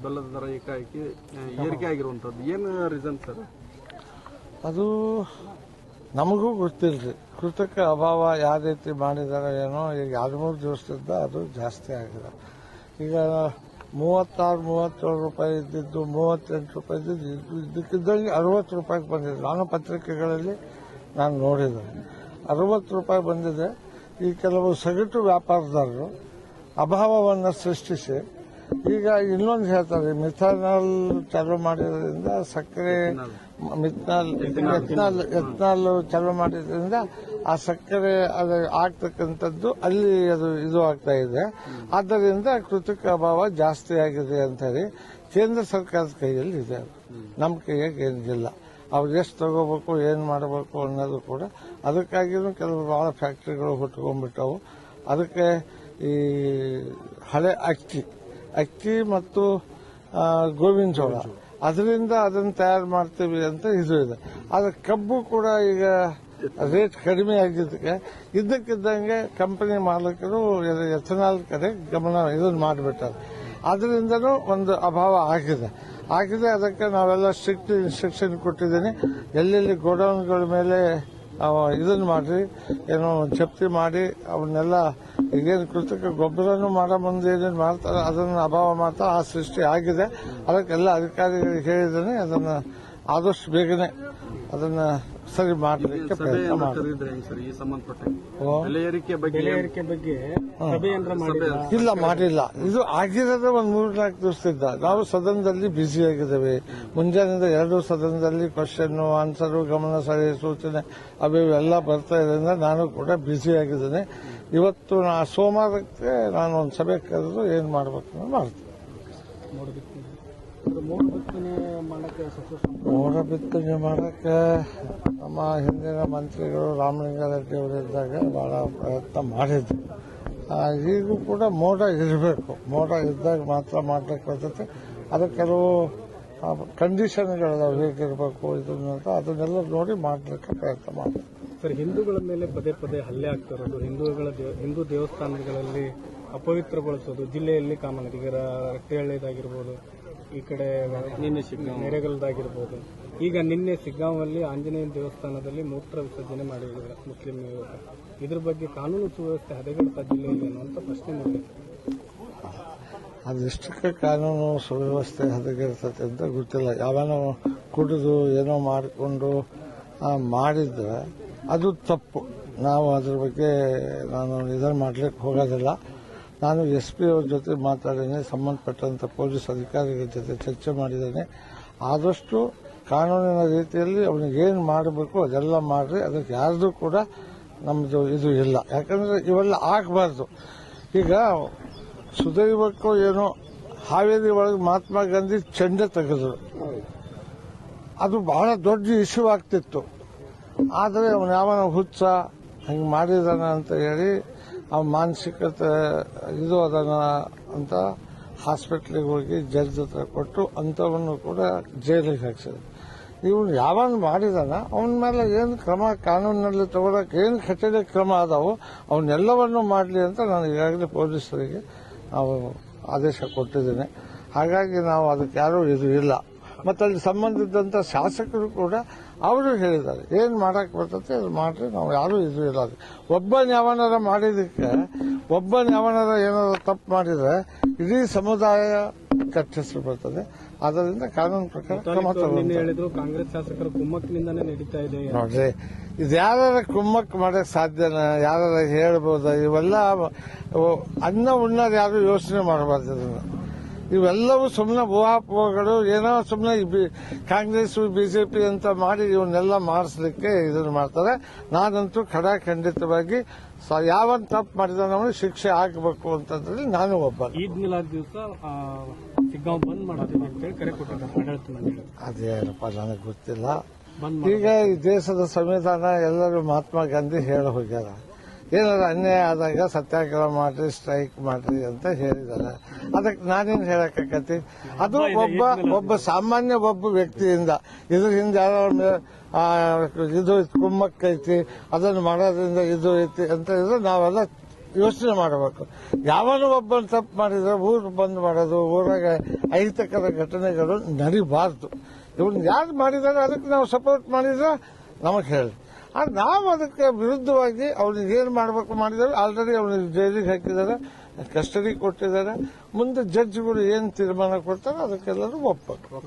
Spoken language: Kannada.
ಬೆಲ್ಲದ ದರ ಏಕಾಏಕಿ ಏರಿಕೆ ಆಗಿರುವಂಥದ್ದು ಏನು ರೀಸನ್ ಸರ್? ಅದು ನಮಗೂ ಗೊತ್ತಿಲ್ಲ. ಕೃತಕ ಅಭಾವ ಯಾವ ರೀತಿ ಮಾಡಿದಾರೆ ಏನೋ. ಈಗ 2-3 ದಿವಸದಿಂದ ಅದು ಜಾಸ್ತಿ ಆಗಿದೆ. ಈಗ 36-37 ರೂಪಾಯಿ ಇದ್ದಿದ್ದು 38 ರೂಪಾಯಿ ಇದ್ದಿದ್ದು ಇದಕ್ಕಿದ್ದಂಗೆ 60 ರೂಪಾಯಿಗೆ ಬಂದಿದೆ. ನಾನು ಪತ್ರಿಕೆಗಳಲ್ಲಿ ನಾನು ನೋಡಿದೆ 60 ರೂಪಾಯಿ ಬಂದಿದೆ. ಈ ಕೆಲವು ಸಗಟು ವ್ಯಾಪಾರದಾರರು ಅಭಾವವನ್ನು ಸೃಷ್ಟಿಸಿ ಈಗ ಇನ್ನೊಂದು ಹೇಳ್ತಾರೆ, ಮಿಥಾನಾಲ್ ಚಾಲೂ ಮಾಡಿದ್ರಿಂದ ಸಕ್ಕರೆ ಎಥನಾಲ್ ಚಾಲೂ ಮಾಡಿದ್ರಿಂದ ಆ ಸಕ್ಕರೆ ಅದು ಆಗ್ತಕ್ಕಂಥದ್ದು ಅಲ್ಲಿ ಅದು ಇದು ಆಗ್ತಾ ಇದೆ. ಆದ್ದರಿಂದ ಕೃತಕ ಅಭಾವ ಜಾಸ್ತಿ ಆಗಿದೆ ಅಂತ ಹೇಳಿ ಕೇಂದ್ರ ಸರ್ಕಾರದ ಕೈಯಲ್ಲಿ ಇದೆ. ನಮ್ಮ ಕೈಯಾಗ ಏನಿಲ್ಲ. ಅವ್ರು ಎಷ್ಟು ತಗೋಬೇಕು ಏನು ಮಾಡಬೇಕು ಅನ್ನೋದು ಕೂಡ. ಅದಕ್ಕಾಗಿಯೂ ಕೆಲವು ಬಹಳ ಫ್ಯಾಕ್ಟ್ರಿಗಳು ಹುಟ್ಕೊಂಡ್ಬಿಟ್ಟವು. ಅದಕ್ಕೆ ಈ ಹಳೆ ಅಕ್ಕಿ ಮತ್ತು ಗೋವಿನ ಜೋಳ ಅದರಿಂದ ಅದನ್ನು ತಯಾರು ಮಾಡ್ತೀವಿ ಅಂತ ಇದು ಇದೆ. ಆದ್ರೆ ಕಬ್ಬು ಕೂಡ ಈಗ ರೇಟ್ ಕಡಿಮೆ ಆಗಿದ್ದಕ್ಕೆ ಇದ್ದಕ್ಕಿದ್ದಂಗೆ ಕಂಪನಿ ಮಾಲೀಕರು ಎಥನಾಲ್ ಕಡೆ ಗಮನ ಇದನ್ನು ಮಾಡಿಬಿಟ್ಟಾರೆ. ಅದರಿಂದನೂ ಒಂದು ಅಭಾವ ಆಗಿದೆ. ಅದಕ್ಕೆ ನಾವೆಲ್ಲ ಸ್ಟ್ರಿಕ್ಟ್ ಇನ್ಸ್ಟ್ರಕ್ಷನ್ ಕೊಟ್ಟಿದ್ದೀನಿ. ಎಲ್ಲೆಲ್ಲಿ ಗೋಡೌನ್ಗಳ ಮೇಲೆ ಇದನ್ನು ಮಾಡ್ರಿ, ಏನೋ ಜಪ್ತಿ ಮಾಡಿ ಅವನ್ನೆಲ್ಲ ಈಗೇನು ಕೃತಕ ಗೊಬ್ಬರನೂ ಮಾಡೋ ಮುಂದೆ ಏನೇನು ಮಾಡ್ತಾರೆ ಅದನ್ನು ಅಭಾವ ಮಾಡ್ತಾ ಆ ಸೃಷ್ಟಿ ಆಗಿದೆ. ಅದಕ್ಕೆಲ್ಲ ಅಧಿಕಾರಿಗಳಿಗೆ ಹೇಳಿದ್ದೇನೆ, ಅದನ್ನು ಆದಷ್ಟು ಬೇಗನೆ ಅದನ್ನ ಸರಿ ಮಾಡಲಿಕ್ಕೆ ಪ್ರಯತ್ನ ಮಾಡ್ತೀವಿ. ಇಲ್ಲ, ಮಾಡಿಲ್ಲ. ಇದು ಆಗಿರೋದೇ ಒಂದು 3-4 ದಿವಸದಿಂದ. ನಾವು ಸದನದಲ್ಲಿ ಬ್ಯುಸಿ ಆಗಿದ್ದೇವೆ. ಮುಂಜಾನೆಯಿಂದ 2 ಸದನದಲ್ಲಿ ಕ್ವಶನ್ ಆನ್ಸರು, ಗಮನ ಸಲಹೆ, ಸೂಚನೆ ಅವೆಲ್ಲ ಬರ್ತಾ ಇರೋದ್ರಿಂದ ನಾನು ಕೂಡ ಬ್ಯುಸಿ ಆಗಿದ್ದೇನೆ. ಇವತ್ತು ಸೋಮವಾರಕ್ಕೆ ನಾನು ಒಂದು ಸಭೆ ಕರೆದು ಏನ್ ಮಾಡ್ಬೇಕು ಮಾಡ್ತೀನಿ. ಮೋಡ ಬಿತ್ತನೆ ಮಾಡಕ್ಕೆ ನಮ್ಮ ಹಿಂದಿನ ಮಂತ್ರಿಗಳು ರಾಮಲಿಂಗಾರೆಡ್ಡಿ ಅವರಿದ್ದಾಗ ಬಹಳ ಪ್ರಯತ್ನ ಮಾಡಿದ್ರು. ಈಗೂ ಕೂಡ ಮೋಡ ಇರಬೇಕು. ಮೋಡ ಇದ್ದಾಗ ಮಾತ್ರ ಮಾಡ್ಲಿಕ್ಕೆ ಬರ್ತೈತೆ. ಅದಕ್ಕೆ ಕೆಲವು ಕಂಡೀಷನ್ಗಳಿದಾವೆ, ಹೇಗಿರಬೇಕು ಇದನ್ನ ಅದನ್ನೆಲ್ಲ ನೋಡಿ ಮಾಡ್ಲಿಕ್ಕೆ ಪ್ರಯತ್ನ ಮಾಡ್ತಾರೆ. ಸರ್, ಹಿಂದೂಗಳ ಮೇಲೆ ಪದೇ ಪದೇ ಹಲ್ಲೆ ಆಗ್ತಾ ಇರೋದು, ಹಿಂದೂ ದೇವಸ್ಥಾನಗಳಲ್ಲಿ ಅಪವಿತ್ರಗೊಳಿಸೋದು, ಜಿಲ್ಲೆಯಲ್ಲಿ ಕಾಮನದಿಗರ ರಟ್ಟೆಹಳ್ಳಿದಾಗಿರ್ಬೋದು, ಈ ಕಡೆ ನೆರೆಗಲ್ದಾಗಿರ್ಬೋದು. ಈಗ ನಿನ್ನೆ ಸಿಗ್ಗಾಂವಲ್ಲಿ ಆಂಜನೇಯ ದೇವಸ್ಥಾನದಲ್ಲಿ ಮೂತ್ರ ವಿಸರ್ಜನೆ ಮಾಡಿದ್ದಾರೆ ಮುಸ್ಲಿಂ ಯುವಕ. ಇದ್ರ ಬಗ್ಗೆ ಕಾನೂನು ಸುವ್ಯವಸ್ಥೆ ಹದಗೆಡ್ತಾ ಜಿಲ್ಲೆಯಲ್ಲಿ ಅನ್ನುವಂಥ ಪ್ರಶ್ನೆ ಮೂಡಿದೆ. ಅದೆಷ್ಟಕ್ಕೆ ಕಾನೂನು ಸುವ್ಯವಸ್ಥೆ ಹದಗೆಡ್ತದೆ ಅಂತ ಗೊತ್ತಿಲ್ಲ. ಯಾವನೋ ಕುಡಿದು ಏನೋ ಮಾಡಿಕೊಂಡು ಮಾಡಿದ್ರೆ ಅದು ತಪ್ಪು. ನಾವು ಅದ್ರ ಬಗ್ಗೆ ನಾನು ಇದನ್ನು ಮಾಡ್ಲಿಕ್ಕೆ ಹೋಗೋದಿಲ್ಲ. ನಾನು SP ಅವ್ರ ಜೊತೆ ಮಾತಾಡಿದ್ದೇನೆ, ಸಂಬಂಧಪಟ್ಟಂತ ಪೊಲೀಸ್ ಅಧಿಕಾರಿಗಳ ಜೊತೆ ಚರ್ಚೆ ಮಾಡಿದ್ದೇನೆ. ಆದಷ್ಟು ಕಾನೂನಿನ ರೀತಿಯಲ್ಲಿ ಅವನಿಗೆ ಏನು ಮಾಡಬೇಕು ಅದೆಲ್ಲ ಮಾಡ್ರಿ. ಅದಕ್ಕೆ ಯಾರ್ದು ಕೂಡ ನಮ್ದು ಇದು ಇಲ್ಲ. ಯಾಕಂದ್ರೆ ಇವೆಲ್ಲ ಆಗಬಾರ್ದು. ಈಗ ಸುದೈವಕ್ಕೂ ಏನೋ ಹಾವೇರಿ ಒಳಗೆ ಮಹಾತ್ಮ ಗಾಂಧಿ ಚೆಂಡೆ ತೆಗೆದ್ರು. ಅದು ಬಹಳ ದೊಡ್ಡ ಇಶ್ಯೂ ಆಗ್ತಿತ್ತು. ಆದರೆ ಅವನು ಯಾವನ ಹುಚ್ಚ ಹಂಗೆ ಮಾಡಿದಾನ ಅಂತ ಹೇಳಿ ಮಾನಸಿಕತೆ ಇದು ಅದನ್ನ ಅಂತ ಹಾಸ್ಪಿಟ್ಲಿಗೆ ಹೋಗಿ ಜಡ್ಜ್ ಹತ್ರ ಕೊಟ್ಟು ಅಂಥವನ್ನು ಕೂಡ ಜೈಲಿಗೆ ಹಾಕ್ಸಿದ್ರು. ಇವನು ಯಾವಾಗ ಮಾಡಿದಾನ ಅವನ ಮೇಲೆ ಏನು ಕ್ರಮ ಕಾನೂನಿನಲ್ಲಿ ತಗೊಳಕ್ಕೆ ಏನು ಕಠಿಣ ಕ್ರಮ ಅದಾವು ಅವನ್ನೆಲ್ಲವನ್ನು ಮಾಡಲಿ ಅಂತ ನಾನು ಈಗಾಗಲೇ ಪೊಲೀಸರಿಗೆ ನಾವು ಆದೇಶ ಕೊಟ್ಟಿದ್ದೇನೆ. ಹಾಗಾಗಿ ನಾವು ಅದಕ್ಕೆ ಯಾರೂ ಇದು ಇಲ್ಲ. ಮತ್ತು ಅಲ್ಲಿ ಸಂಬಂಧಿಸಿದಂಥ ಶಾಸಕರು ಕೂಡ ಅವರು ಹೇಳಿದ್ದಾರೆ, ಏನು ಮಾಡಕ್ ಬರ್ತದೆ ಅದು ಮಾಡ್ರಿ, ನಾವು ಯಾರೂ ಇದು ಇಲ್ಲ. ಒಬ್ಬನ ಯಾವನಾರ ಮಾಡಿದಕ್ಕೆ ಏನಾದ್ರು ತಪ್ಪು ಮಾಡಿದ್ರೆ ಇಡೀ ಸಮುದಾಯ ಕೆಟ್ಟ ಬರ್ತದೆ. ಅದರಿಂದ ಕಾನೂನು ಪ್ರಕಾರ ಕ್ರಮ ಹೇಳಿದ್ರು. ಕಾಂಗ್ರೆಸ್ ಶಾಸಕರು ಕುಮ್ಮಕ್ಕಿನಿಂದಾನೇ ನಡೀತಾ ಇದೆ ನೋಡ್ರಿ. ಇದು ಯಾರ ಕುಮ್ಮಕ್ ಮಾಡಕ್ ಸಾಧ್ಯನ? ಯಾರ ಹೇಳ್ಬೋದ? ಇವೆಲ್ಲ ಅನ್ನ ಉಣ್ಣೋದು ಯಾರು ಯೋಚನೆ ಮಾಡಬಾರ್ದು. ಇದನ್ನ ಇವೆಲ್ಲವೂ ಸುಮ್ಮನೆ ಊಹಾಪೋಹಗಳು. ಏನೋ ಸುಮ್ಮನೆ ಕಾಂಗ್ರೆಸ್ ಬಿಜೆಪಿ ಅಂತ ಮಾಡಿ ಇವನ್ನೆಲ್ಲ ಮಾಡಿಸ್ಲಿಕ್ಕೆ ಇದನ್ನು ಮಾಡ್ತಾರೆ. ನಾನಂತೂ ಖಂಡಿತವಾಗಿ ಯಾವನ್ ತಪ್ಪು ಮಾಡಿದ ಶಿಕ್ಷೆ ಆಗಬೇಕು ಅಂತಂದ್ರೆ ನಾನು ಒಬ್ಬ. ಈದ್ ಮಿಲಾದ್ ದಿವಸ ಸಿಗ್ಗಾಂವ್ ಬಂದ್ ಮಾಡ್ತೀವಿ ಅಂತ ಹೇಳಿ ಕರೆ ಕೊಟ್ಟಿದ್ದಾರೆ. ಅದೇನಪ್ಪ ನನಗೆ ಗೊತ್ತಿಲ್ಲ. ಈಗ ಈ ದೇಶದ ಸಂವಿಧಾನ ಎಲ್ಲರೂ ಮಹಾತ್ಮ ಗಾಂಧಿ ಹೇಳಿ ಹೋಗ್ಯಾರ. ಏನಾದ್ರು ಅನ್ಯಾಯ ಆದಾಗ ಸತ್ಯಾಗ್ರಹ ಮಾಡ್ರಿ, ಸ್ಟ್ರೈಕ್ ಮಾಡ್ರಿ ಅಂತ ಹೇಳಿದ್ದಾರೆ. ಅದಕ್ಕೆ ನಾನೇನು ಹೇಳಕ್ಕಾಗತ್ತೆ? ಅದು ಒಬ್ಬ ಸಾಮಾನ್ಯ ವ್ಯಕ್ತಿಯಿಂದ ಇದ್ರ ಹಿಂದೆ ಯಾರೋ ಇದು ಕುಮ್ಮಕ್ಕೈತಿ, ಅದನ್ನು ಮಾಡೋದ್ರಿಂದ ಇದು ಐತಿ ಅಂತ ಇದ್ರೆ ನಾವೆಲ್ಲ ಯೋಚನೆ ಮಾಡಬೇಕು. ಯಾವನು ಒಬ್ಬನು ತಪ್ಪು ಮಾಡಿದ್ರೆ ಊರು ಬಂದ್ ಮಾಡೋದು, ಊರಾಗ ಅಹಿತಕರ ಘಟನೆಗಳು ನಡಿಬಾರ್ದು. ಇವನ್ ಯಾರು ಮಾಡಿದಾರೆ ಅದಕ್ಕೆ ನಾವು ಸಪೋರ್ಟ್ ಮಾಡಿದ್ರೆ ನಮಗೆ ಹೇಳಿ. ನಾವು ಅದಕ್ಕೆ ವಿರುದ್ಧವಾಗಿ ಅವ್ನಿಗೆ ಏನು ಮಾಡಬೇಕು ಮಾಡಿದ್ದಾರೆ. ಆಲ್ರೆಡಿ ಅವನಿಗೆ ಜೈಲಿಗೆ ಹಾಕಿದ್ದಾರೆ, ಕಸ್ಟಡಿ ಕೊಟ್ಟಿದ್ದಾರೆ. ಮುಂದೆ ಜಡ್ಜ್ಗಳು ಏನು ತೀರ್ಮಾನ ಕೊಡ್ತಾರೆ ಅದಕ್ಕೆಲ್ಲರೂ ಒಪ್ಪಬೇಕು.